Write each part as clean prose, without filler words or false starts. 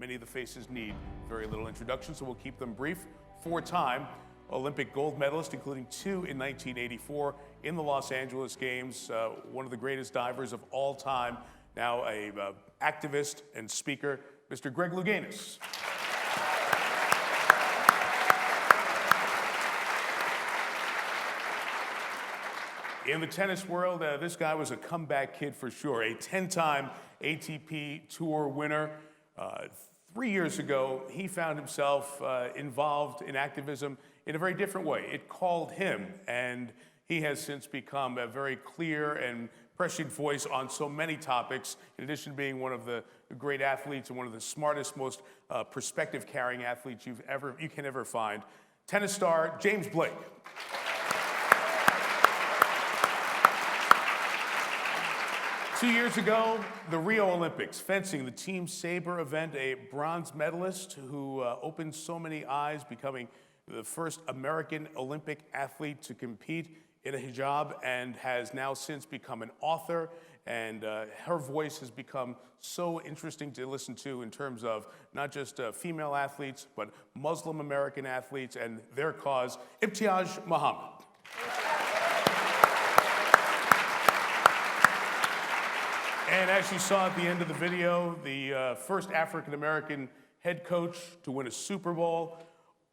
Many of the faces need very little introduction, so we'll keep them brief. Four-time Olympic gold medalist, including two in 1984 in the Los Angeles Games, one of the greatest divers of all time, now a activist and speaker, Mr. Greg Louganis. In the tennis world, this guy was a comeback kid for sure, a 10-time ATP Tour winner. 3 years ago, he found himself involved in activism in a very different way. It called him, and he has since become a very clear and prescient voice on so many topics, in addition to being one of the great athletes and one of the smartest, most perspective-carrying athletes you can ever find. Tennis star James Blake. Two years ago, the Rio Olympics, fencing, the team saber event, a bronze medalist who opened so many eyes, becoming the first American Olympic athlete to compete in a hijab, and has now since become an author, and her voice has become so interesting to listen to in terms of not just female athletes, but Muslim American athletes and their cause. Ibtihaj Muhammad. And as you saw at the end of the video, the first African-American head coach to win a Super Bowl,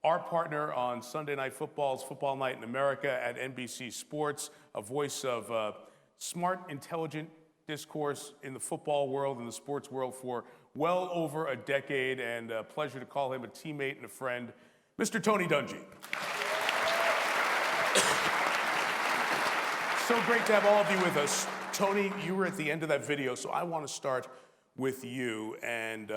our partner on Sunday Night Football's Football Night in America at NBC Sports, a voice of smart, intelligent discourse in the football world and the sports world for well over a decade, and a pleasure to call him a teammate and a friend, Mr. Tony Dungy. So great to have all of you with us. Tony, you were at the end of that video, so I want to start with you, and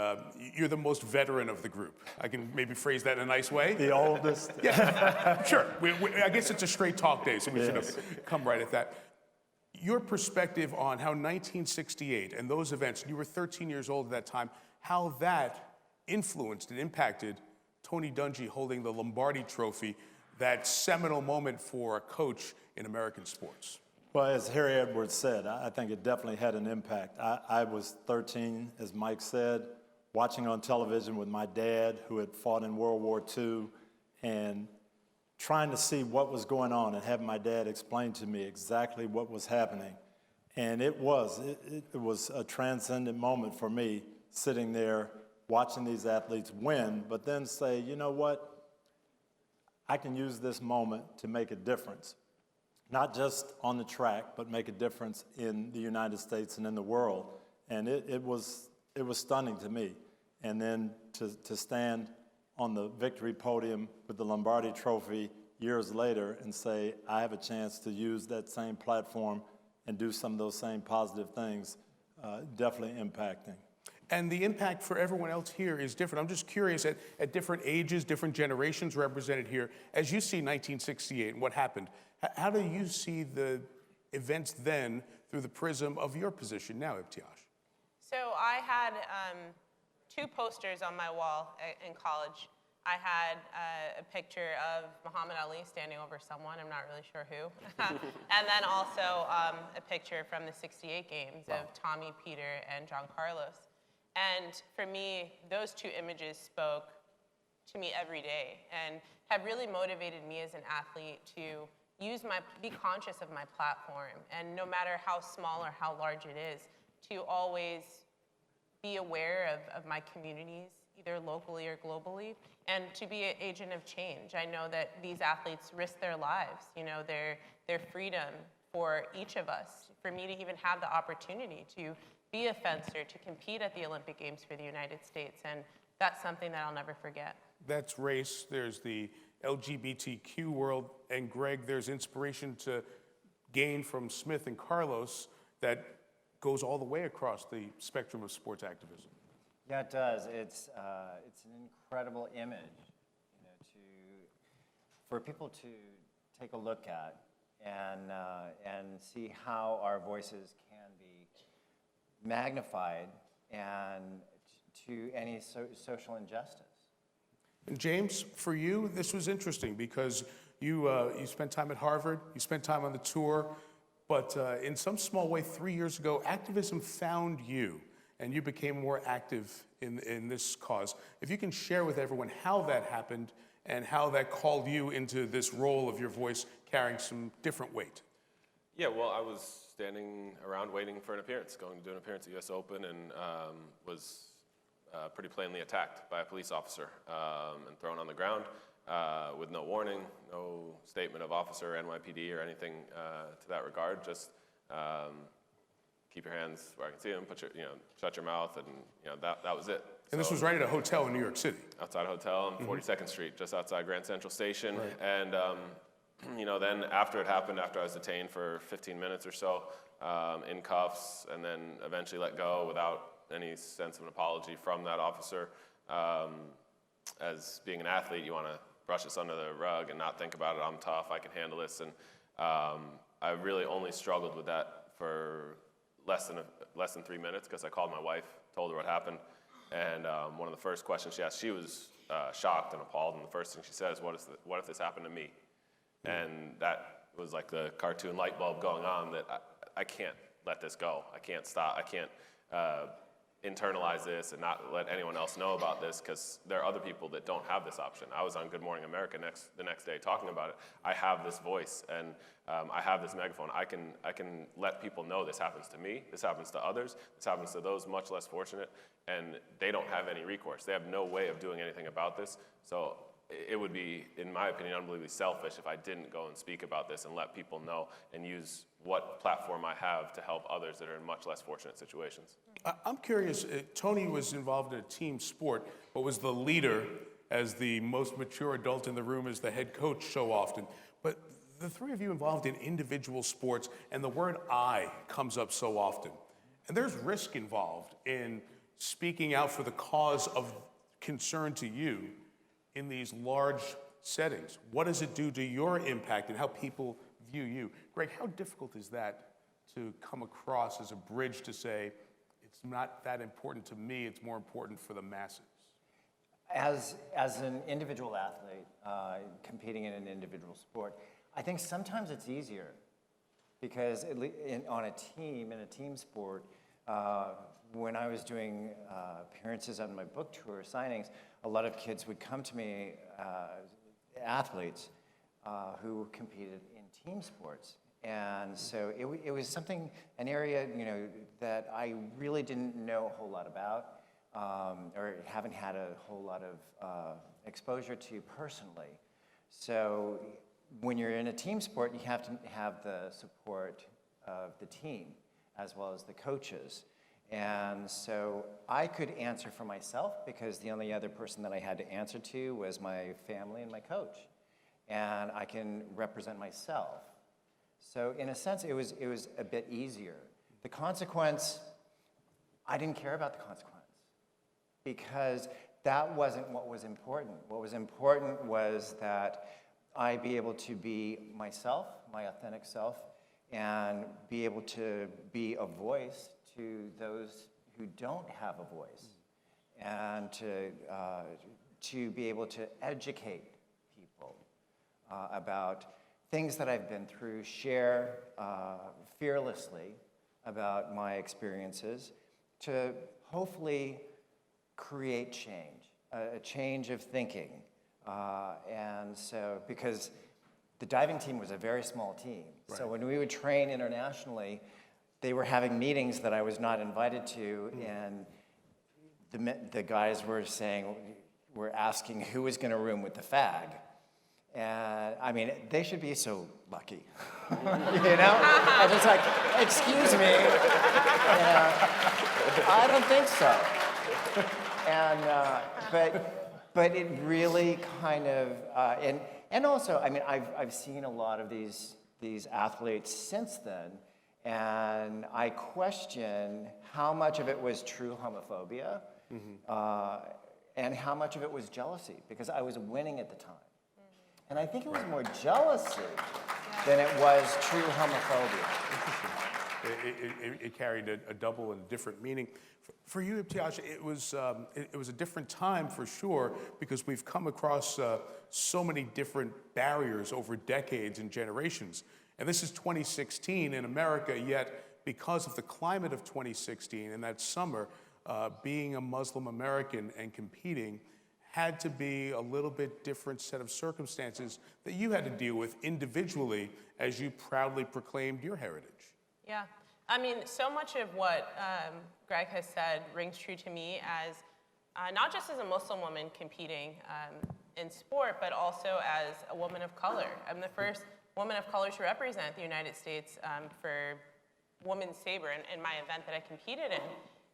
you're the most veteran of the group. I can maybe phrase that in a nice way. The oldest? Yeah, sure. I guess it's a straight talk day, so we should have come right at that. Your perspective on how 1968 and those events, you were 13 years old at that time, how that influenced and impacted Tony Dungy holding the Lombardi Trophy, that seminal moment for a coach in American sports. Well, as Harry Edwards said, I think it definitely had an impact. I was 13, as Mike said, watching on television with my dad, who had fought in World War II, and trying to see what was going on and having my dad explain to me exactly what was happening. And it was a transcendent moment for me, sitting there watching these athletes win, but then say, you know what? I can use this moment to make a difference. Not just on the track, but make a difference in the United States and in the world. And it was stunning to me. And then to stand on the victory podium with the Lombardi Trophy years later and say, I have a chance to use that same platform and do some of those same positive things, definitely impacting. And the impact for everyone else here is different. I'm just curious, at different ages, different generations represented here, as you see 1968 and what happened, how do you see the events then through the prism of your position now, Ibtihaj? So I had two posters on my wall in college. I had a picture of Muhammad Ali standing over someone, I'm not really sure who, and then also a picture from the '68 games of Tommie, Peter, and John Carlos. And for me, those two images spoke to me every day and have really motivated me as an athlete to be conscious of my platform, and no matter how small or how large it is, to always be aware of my communities, either locally or globally, and to be an agent of change. I know that these athletes risk their lives, their freedom for each of us. For me to even have the opportunity to be a fencer, to compete at the Olympic Games for the United States, and that's something that I'll never forget. That's race, there's the LGBTQ world, and Greg, there's inspiration to gain from Smith and Carlos that goes all the way across the spectrum of sports activism. Yeah, it does. It's an incredible image, for people to take a look at and see how our voices can be magnified and to any social injustice. And James, for you, this was interesting because you spent time at Harvard, you spent time on the tour, but in some small way, 3 years ago, activism found you. and you became more active in this cause. If you can share with everyone how that happened and how that called you into this role of your voice carrying some different weight. Yeah, well, I was standing around waiting for an appearance, going to do an appearance at US Open, and was pretty plainly attacked by a police officer and thrown on the ground with no warning, no statement of officer, NYPD, or anything to that regard. Just keep your hands where I can see them, shut your mouth, and that was it. And this was right at a hotel in New York City. Outside a hotel on 42nd Street, just outside Grand Central Station. Right. And then after it happened, after I was detained for 15 minutes or so, in cuffs, and then eventually let go without any sense of an apology from that officer. As being an athlete, you want to brush this under the rug and not think about it. I'm tough, I can handle this. And I really only struggled with that for less than 3 minutes, because I called my wife, told her what happened. And one of the first questions she asked, she was shocked and appalled. And the first thing she said is, what if this happened to me? And that was like the cartoon light bulb going on, that I can't let this go. I can't stop. I can't internalize this and not let anyone else know about this, because there are other people that don't have this option. I was on Good Morning America the next day talking about it. I have this voice, and I have this megaphone. I can let people know this happens to me, this happens to others, this happens to those much less fortunate, and they don't have any recourse. They have no way of doing anything about this. So it would be, in my opinion, unbelievably selfish if I didn't go and speak about this and let people know and use what platform I have to help others that are in much less fortunate situations. I'm curious, Tony was involved in a team sport, but was the leader as the most mature adult in the room, as the head coach so often. But the three of you involved in individual sports, and the word I comes up so often. And there's risk involved in speaking out for the cause of concern to you in these large settings. What does it do to your impact and how people view you? Greg, how difficult is that to come across as a bridge to say, it's not that important to me, it's more important for the masses? As an individual athlete competing in an individual sport, I think sometimes it's easier, because on a team, in a team sport, when I was doing appearances on my book tour signings, a lot of kids would come to me, athletes who competed in team sports. And so it was something, an area, that I really didn't know a whole lot about, or haven't had a whole lot of exposure to personally. So when you're in a team sport, you have to have the support of the team as well as the coaches. And so I could answer for myself, because the only other person that I had to answer to was my family and my coach. And I can represent myself. So in a sense, it was a bit easier. The consequence, I didn't care about the consequence, because that wasn't what was important. What was important was that I be able to be myself, my authentic self, and be able to be a voice to those who don't have a voice, and to be able to educate people about things that I've been through, share fearlessly about my experiences, to hopefully create change, a change of thinking. And so, because the diving team was a very small team, right. So when we would train internationally, they were having meetings that I was not invited to, and the guys were asking who was going to room with the fag. And I mean, they should be so lucky, I was like, excuse me, I don't think so. And but it really kind of and also, I mean, I've seen a lot of these athletes since then. And I question how much of it was true homophobia, and how much of it was jealousy, because I was winning at the time. And I think it was more jealousy than it was true homophobia. It carried a double and different meaning. For you, Ibtihaj, it was a different time for sure, because we've come across so many different barriers over decades and generations. And this is 2016 in America, yet because of the climate of 2016 and that summer, being a Muslim American and competing had to be a little bit different set of circumstances that you had to deal with individually as you proudly proclaimed your heritage. Yeah. I mean, so much of what Greg has said rings true to me as not just as a Muslim woman competing in sport, but also as a woman of color. I'm the first woman of color to represent the United States for women's saber in my event that I competed in.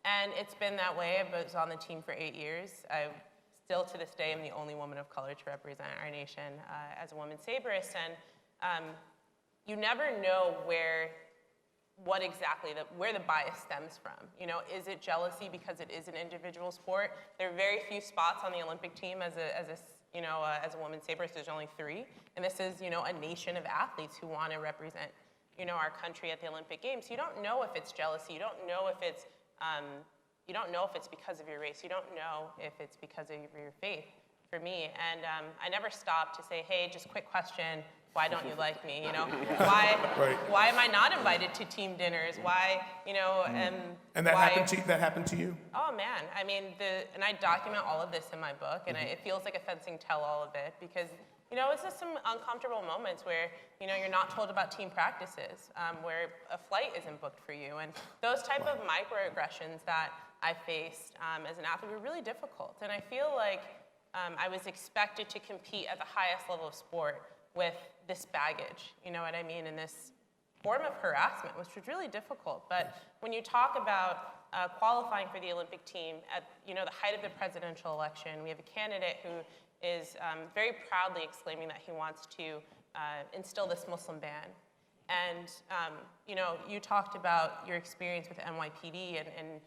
And it's been that way. I was on the team for 8 years. I still to this day am the only woman of color to represent our nation as a women's saberist. And you never know where the bias stems from. You know, is it jealousy because it is an individual sport? There are very few spots on the Olympic team as a women's saberist. There's only 3, and this is, you know, a nation of athletes who want to represent, you know, our country at the Olympic Games. You don't know if it's jealousy. You don't know if it's because of your race. You don't know if it's because of your faith. For me, and I never stopped to say, hey, just quick question. Why don't you like me? You know, why am I not invited to team dinners? Why, you know, and that happened to you? Oh man, I mean, and I document all of this in my book, and it feels like a fencing tell-all of it because, you know, it's just some uncomfortable moments where, you know, you're not told about team practices, where a flight isn't booked for you, and those type of microaggressions that I faced as an athlete were really difficult, and I feel like I was expected to compete at the highest level of sport with this baggage, you know what I mean, and this form of harassment, which was really difficult. But when you talk about qualifying for the Olympic team at, you know, the height of the presidential election, we have a candidate who is very proudly exclaiming that he wants to instill this Muslim ban. And, you know, you talked about your experience with NYPD and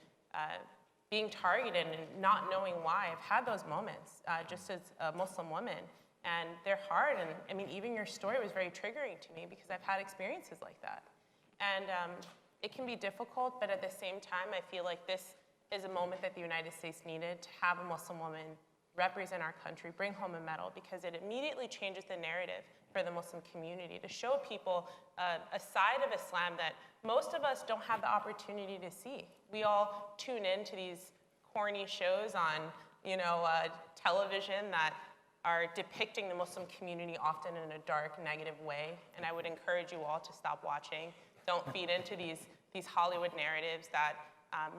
being targeted and not knowing why. I've had those moments just as a Muslim woman, and they're hard. And I mean, even your story was very triggering to me because I've had experiences like that. And it can be difficult, but at the same time, I feel like this is a moment that the United States needed to have a Muslim woman represent our country, bring home a medal, because it immediately changes the narrative for the Muslim community to show people a side of Islam that most of us don't have the opportunity to see. We all tune into these corny shows on, you know, television that are depicting the Muslim community often in a dark, negative way. And I would encourage you all to stop watching. Don't feed into these Hollywood narratives that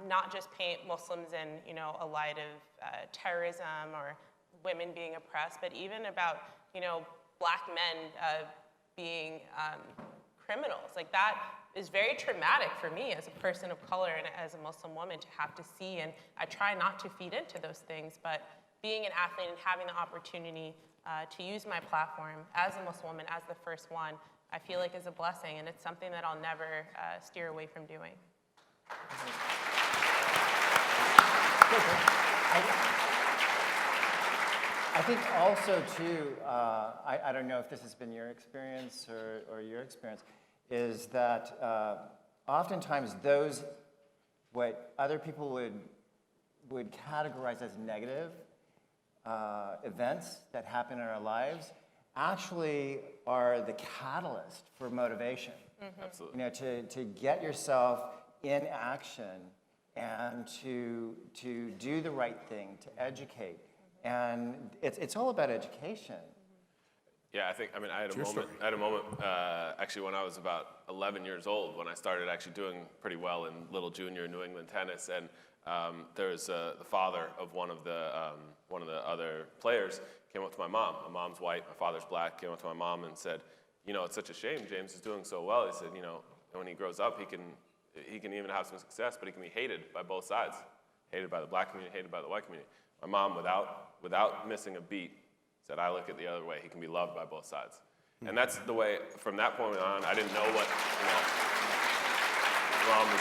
not just paint Muslims in, you know, a light of terrorism or women being oppressed, but even about, you know, black men being criminals. Like, that is very traumatic for me as a person of color and as a Muslim woman to have to see, and I try not to feed into those things, but being an athlete and having the opportunity to use my platform as a Muslim woman, as the first one, I feel like is a blessing, and it's something that I'll never steer away from doing. I think also, too, I don't know if this has been your experience or your experience, is that oftentimes those, what other people would categorize as negative events that happen in our lives actually are the catalyst for motivation. Mm-hmm. Absolutely. You know, to get yourself in action and to do the right thing, to educate. And it's all about education. Yeah, I had a moment actually when I was about 11 years old when I started actually doing pretty well in little junior New England tennis, and there was the father of one of the other players came up to my mom. My mom's white, my father's black. Came up to my mom and said, you know, it's such a shame James is doing so well. He said, you know, when he grows up, he can even have some success, but he can be hated by both sides, hated by the black community, hated by the white community. My mom, without missing a beat, said, I look at the other way. He can be loved by both sides. And that's the way, from that point on, I didn't know what, you know, mom was,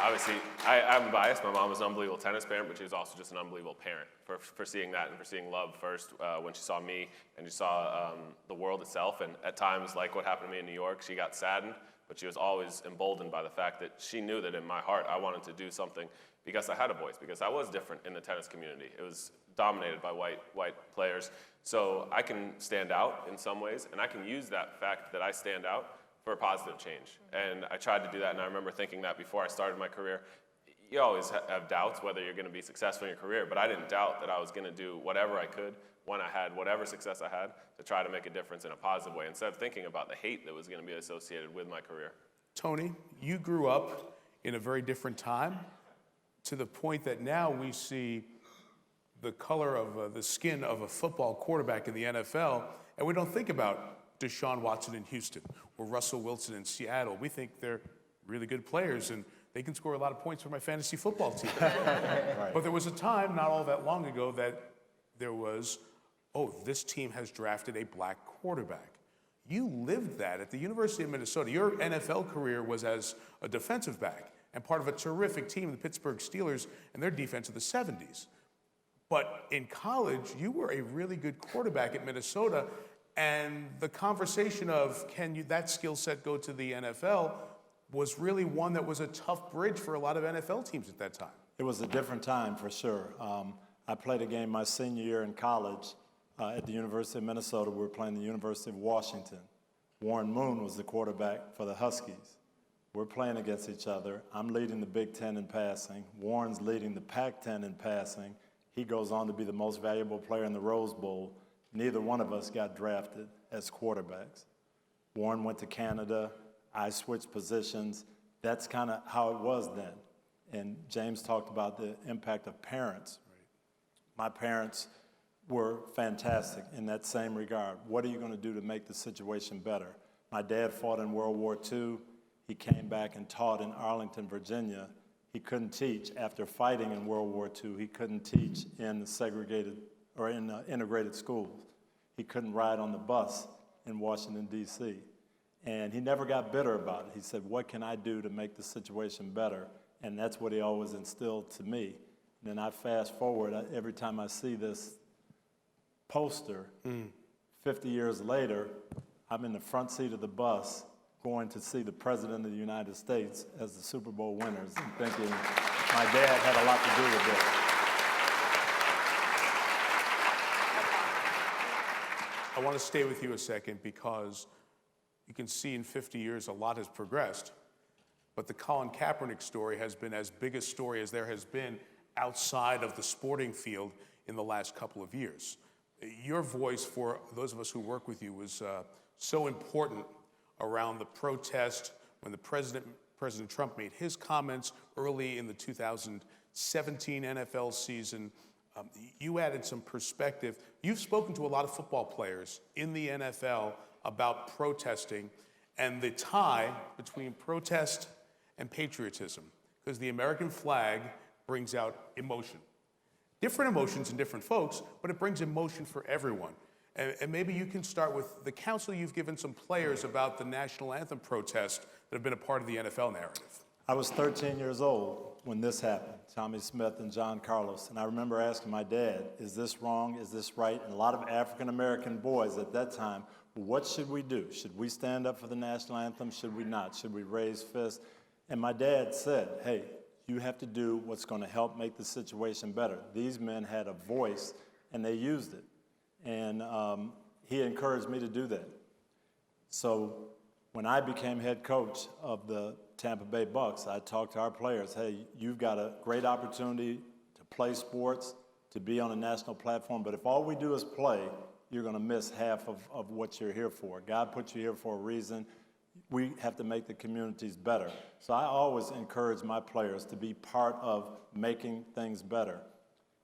obviously, I'm biased. My mom was an unbelievable tennis parent, but she was also just an unbelievable parent for seeing that and for seeing love first when she saw me and she saw the world itself. And at times, like what happened to me in New York, she got saddened, but she was always emboldened by the fact that she knew that in my heart, I wanted to do something because I had a voice, because I was different in the tennis community. It was dominated by white players. So I can stand out in some ways, and I can use that fact that I stand out for a positive change. And I tried to do that, and I remember thinking that before I started my career. you always have doubts whether you're going to be successful in your career, but I didn't doubt that I was going to do whatever I could when I had whatever success I had to try to make a difference in a positive way instead of thinking about the hate that was going to be associated with my career. Tony, you grew up in a very different time to the point that now we see the color of the skin of a football quarterback in the NFL, and we don't think about Deshaun Watson in Houston or Russell Wilson in Seattle. We think they're really good players and they can score a lot of points for my fantasy football team. Right. But there was a time not all that long ago that there was, oh, this team has drafted a black quarterback. You lived that at the University of Minnesota. Your NFL career was as a defensive back and part of a terrific team, the Pittsburgh Steelers, and their defense of the 70s. But in college, you were a really good quarterback at Minnesota, and the conversation of can that skill set go to the NFL was really one that was a tough bridge for a lot of NFL teams at that time. It was a different time for sure. I played a game my senior year in college at the University of Minnesota. We were playing the University of Washington. Warren Moon was the quarterback for the Huskies. We're playing against each other. I'm leading the Big Ten in passing. Warren's leading the Pac-10 in passing. He goes on to be the most valuable player in the Rose Bowl. Neither one of us got drafted as quarterbacks. Warren went to Canada. I switched positions. That's kind of how it was then. And James talked about the impact of parents. Right. My parents were fantastic in that same regard. What are you going to do to make the situation better? My dad fought in World War II. He came back and taught in Arlington, Virginia. He couldn't teach. After fighting in World War II, he couldn't teach in segregated or in integrated schools. He couldn't ride on the bus in Washington, D.C. And he never got bitter about it. He said, what can I do to make the situation better? And that's what he always instilled to me. And then I fast forward, every time I see this poster, 50 years later, I'm in the front seat of the bus going to see the President of the United States as the Super Bowl winners and thinking my dad had a lot to do with it. I want to stay with you a second because you can see in 50 years a lot has progressed, but the Colin Kaepernick story has been as big a story as there has been outside of the sporting field in the last couple of years. Your voice, for those of us who work with you, was so important around the protest when the President Trump made his comments early in the 2017 NFL season. You added some perspective. You've spoken to a lot of football players in the NFL about protesting and the tie between protest and patriotism, because the American flag brings out emotion. Different emotions in different folks, but it brings emotion for everyone. And maybe you can start with the counsel you've given some players about the national anthem protests that have been a part of the NFL narrative. I was 13 years old when this happened, Tommie Smith and John Carlos. And I remember asking my dad, is this wrong? Is this right? And a lot of African-American boys at that time, what should we do? Should we stand up for the national anthem? Should we not? Should we raise fists? And my dad said, hey, you have to do what's going to help make the situation better. These men had a voice, and they used it. And he encouraged me to do that. So when I became head coach of the Tampa Bay Bucks, I talked to our players, hey, you've got a great opportunity to play sports, to be on a national platform, but if all we do is play, you're going to miss half of what you're here for. God put you here for a reason. We have to make the communities better. So I always encourage my players to be part of making things better.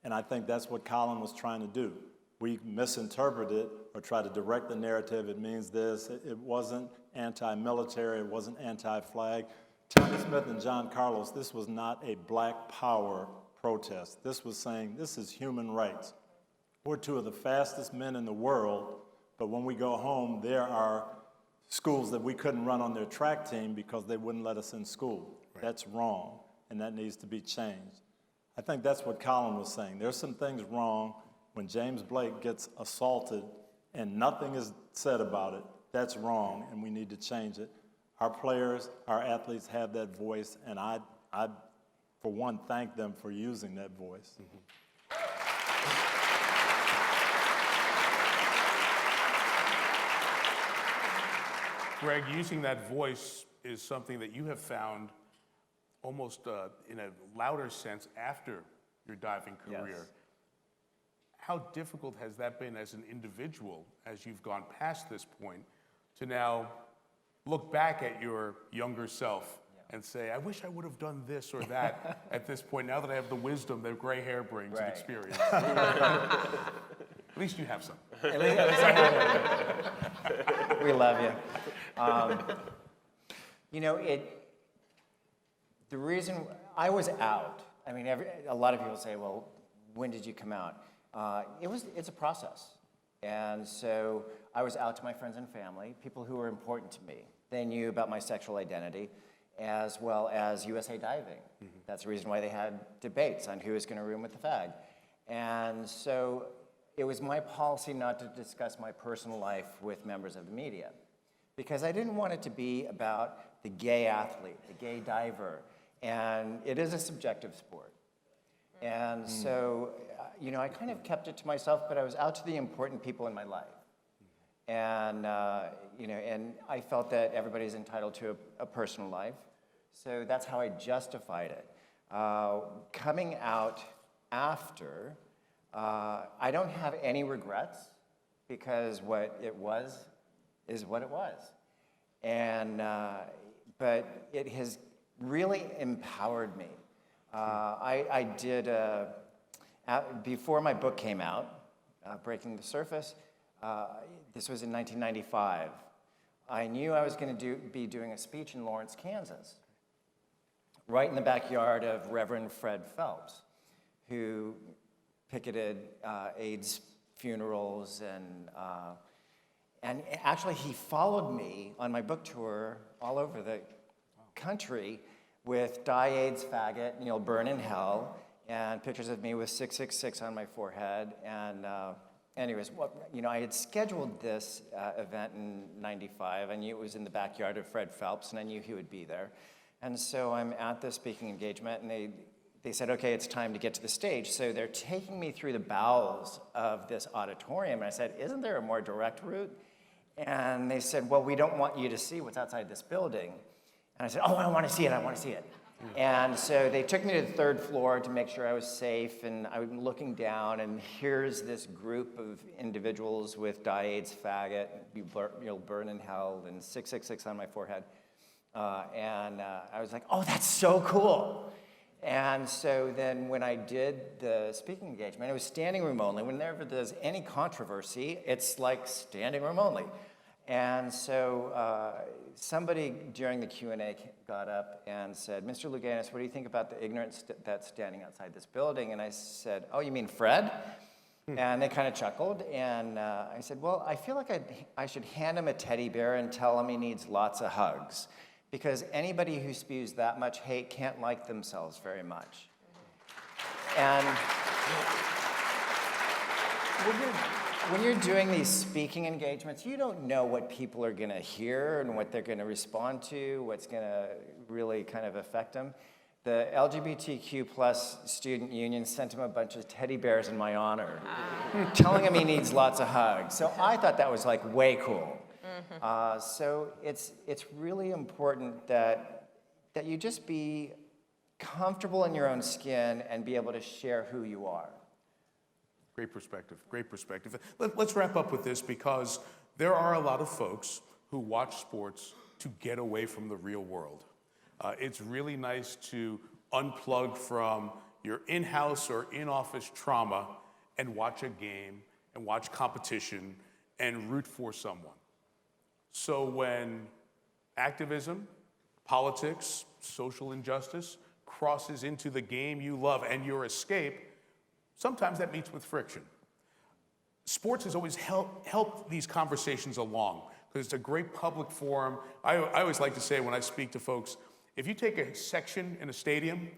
And I think that's what Colin was trying to do. We misinterpret it or try to direct the narrative. It means this. It wasn't anti-military. It wasn't anti-flag. Tommie Smith and John Carlos, this was not a black power protest. This was saying this is human rights. We're two of the fastest men in the world, but when we go home, there are schools that we couldn't run on their track team because they wouldn't let us in school. Right. That's wrong, and that needs to be changed. I think that's what Colin was saying. There's some things wrong. When James Blake gets assaulted and nothing is said about it, that's wrong, and we need to change it. Our players, our athletes have that voice, and I for one, thank them for using that voice. Mm-hmm. Greg, using that voice is something that you have found almost in a louder sense after your diving career. Yes. How difficult has that been as an individual, as you've gone past this point, to now look back at your younger self and say, I wish I would have done this or that at this point, now that I have the wisdom that gray hair brings and Right. experience. At least you have some. At least I have it. We love you. You know, the reason I was out, I mean, a lot of people say, well, when did you come out? It's a process. And so I was out to my friends and family, people who were important to me. They knew about my sexual identity, as well as USA Diving. That's the reason why they had debates on who was going to room with the fag. And so it was my policy not to discuss my personal life with members of the media, because I didn't want it to be about the gay athlete, the gay diver. And it is a subjective sport. And so, you know, I kind of kept it to myself, but I was out to the important people in my life. And, you know, and I felt that everybody's entitled to a personal life. So that's how I justified it. Coming out after, I don't have any regrets, because what it was is what it was. And, but it has really empowered me. I did, before my book came out, Breaking the Surface, this was in 1995, I knew I was going to be doing a speech in Lawrence, Kansas, right in the backyard of Reverend Fred Phelps, who picketed AIDS funerals, and actually he followed me on my book tour all over the country with Die AIDS Faggot, and You'll Burn in Hell, and pictures of me with 666 on my forehead. And anyways, you know, I had scheduled this event in '95. I knew it was in the backyard of Fred Phelps, and I knew he would be there. And so I'm at this speaking engagement, and they said, okay, it's time to get to the stage. So they're taking me through the bowels of this auditorium. And I said, isn't there a more direct route? And they said, well, we don't want you to see what's outside this building. And I said, oh, I want to see it, I want to see it. And so they took me to the third floor to make sure I was safe, and I'm looking down, and here's this group of individuals with Die AIDS Faggot, You'll Burn in Hell, and 666 on my forehead. I was like, oh, that's so cool. And so then when I did the speaking engagement, it was standing room only. Whenever there's any controversy, it's like standing room only. And so somebody during the Q&A got up and said, Mr. Louganis, what do you think about the ignorance that's standing outside this building? And I said, oh, you mean Fred? And they kind of chuckled. And I said, well, I feel like I should hand him a teddy bear and tell him he needs lots of hugs, because anybody who spews that much hate can't like themselves very much. And when you're doing these speaking engagements, you don't know what people are going to hear and what they're going to respond to, what's going to really kind of affect them. The LGBTQ plus student union sent him a bunch of teddy bears in my honor, telling him he needs lots of hugs. So I thought that was like way cool. So it's really important that you just be comfortable in your own skin and be able to share who you are. Great perspective, great perspective. Let's wrap up with this, because there are a lot of folks who watch sports to get away from the real world. It's really nice to unplug from your in-house or in-office trauma and watch a game and watch competition and root for someone. So when activism, politics, social injustice crosses into the game you love and your escape, sometimes that meets with friction. Sports has always helped these conversations along, because it's a great public forum. I always like to say when I speak to folks, if you take a section in a stadium,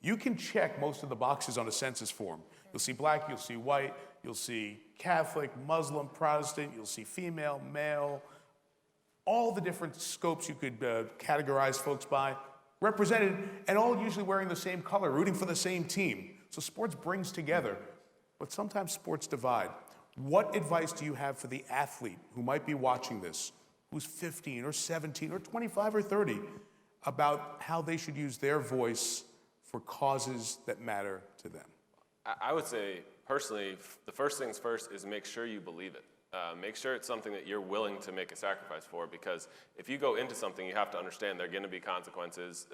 you can check most of the boxes on a census form. You'll see black, you'll see white, you'll see Catholic, Muslim, Protestant, you'll see female, male, all the different scopes you could categorize folks by, represented, and all usually wearing the same color, rooting for the same team. So sports brings together, but sometimes sports divide. What advice do you have for the athlete who might be watching this, who's 15 or 17 or 25 or 30, about how they should use their voice for causes that matter to them? I would say, personally, the first things first is make sure you believe it. Make sure it's something that you're willing to make a sacrifice for, because if you go into something, you have to understand there are going to be consequences,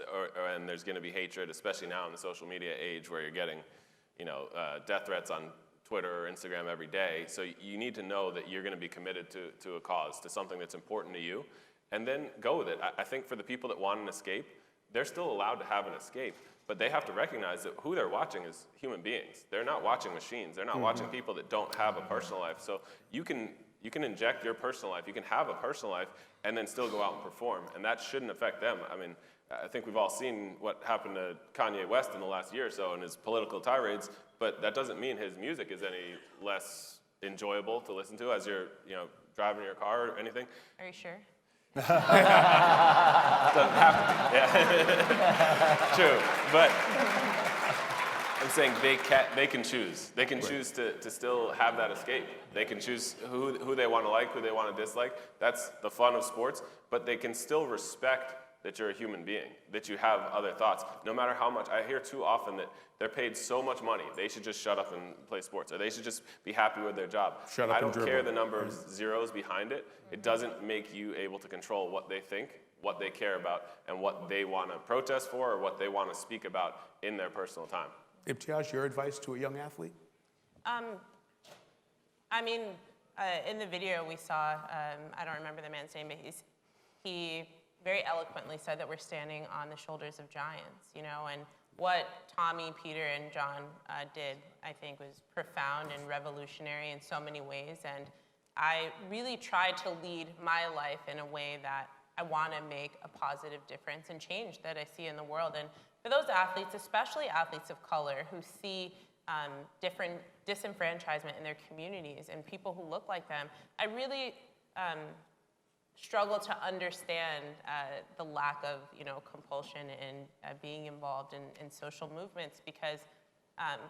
and there's going to be hatred, especially now in the social media age where you're getting, death threats on Twitter or Instagram every day. So you need to know that you're going to be committed to a cause, to something that's important to you, and then go with it. I think for the people that want an escape, they're still allowed to have an escape, but they have to recognize that who they're watching is human beings. They're not watching machines. They're not watching people that don't have a personal life. So you can inject your personal life. You can have a personal life and then still go out and perform, and that shouldn't affect them. I mean, I think we've all seen what happened to Kanye West in the last year or so in his political tirades, but that doesn't mean his music is any less enjoyable to listen to as you're, driving your car or anything. Are you sure? Doesn't have to be. Yeah. True, but I'm saying they can choose. They can choose to still have that escape. They can choose who they want to like, who they want to dislike. That's the fun of sports, but they can still respect that you're a human being, that you have other thoughts. No matter how much, I hear too often that they're paid so much money, they should just shut up and play sports, or they should just be happy with their job. Shut up I don't and dribble. care the number of zeros behind it. It doesn't make you able to control what they think, what they care about, and what they want to protest for, or what they want to speak about in their personal time. Ibtihaj, your advice to a young athlete? In the video we saw, I don't remember the man's name, but he very eloquently said that we're standing on the shoulders of giants, and what Tommie, Peter, and John did, I think, was profound and revolutionary in so many ways, and I really tried to lead my life in a way that I want to make a positive difference and change that I see in the world. And for those athletes, especially athletes of color who see different disenfranchisement in their communities and people who look like them, I really struggle to understand the lack of compulsion in being involved in social movements, because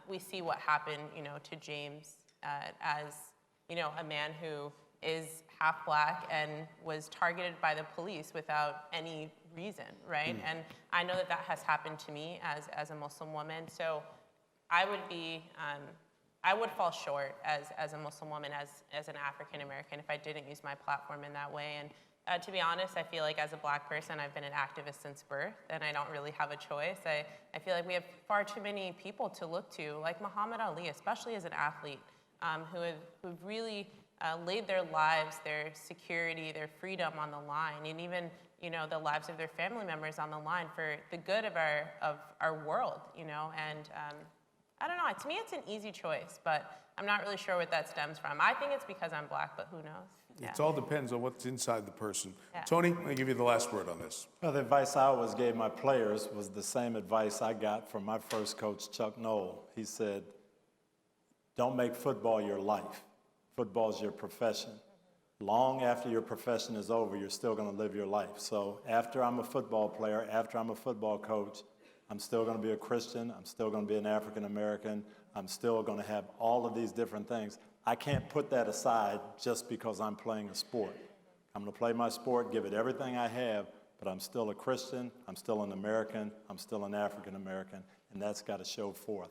we see what happened to James as a man who is half black and was targeted by the police without any reason, right? And I know that has happened to me as a Muslim woman. So I would fall short as a Muslim woman, as an African American, if I didn't use my platform in that way. And to be honest, I feel like as a black person, I've been an activist since birth, and I don't really have a choice. I feel like we have far too many people to look to, like Muhammad Ali, especially as an athlete, who've really laid their lives, their security, their freedom on the line, and even the lives of their family members on the line for the good of our world, and I don't know, to me it's an easy choice, but I'm not really sure what that stems from. I think it's because I'm black, but who knows? Yeah. It all depends on what's inside the person. Yeah. Tony, I'm going to give you the last word on this. Well, the advice I always gave my players was the same advice I got from my first coach, Chuck Noll. He said, don't make football your life. Football's your profession. Long after your profession is over, you're still going to live your life. So after I'm a football player, after I'm a football coach, I'm still going to be a Christian. I'm still going to be an African American. I'm still going to have all of these different things. I can't put that aside just because I'm playing a sport. I'm going to play my sport, give it everything I have, but I'm still a Christian, I'm still an American, I'm still an African American, and that's got to show forth.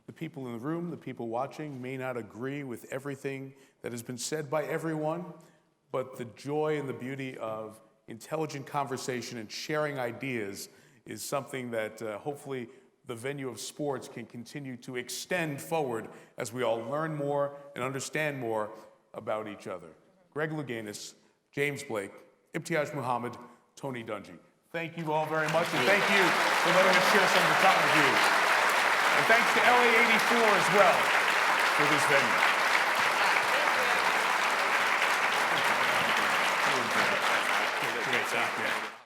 The people in the room, the people watching, may not agree with everything that has been said by everyone, but the joy and the beauty of intelligent conversation and sharing ideas is something that hopefully the venue of sports can continue to extend forward as we all learn more and understand more about each other. Greg Louganis, James Blake, Ibtihaj Muhammad, Tony Dungy. Thank you all very much, and thank you for letting us share some of the time with you. And thanks to LA84 as well for this venue. Thank you. Great job.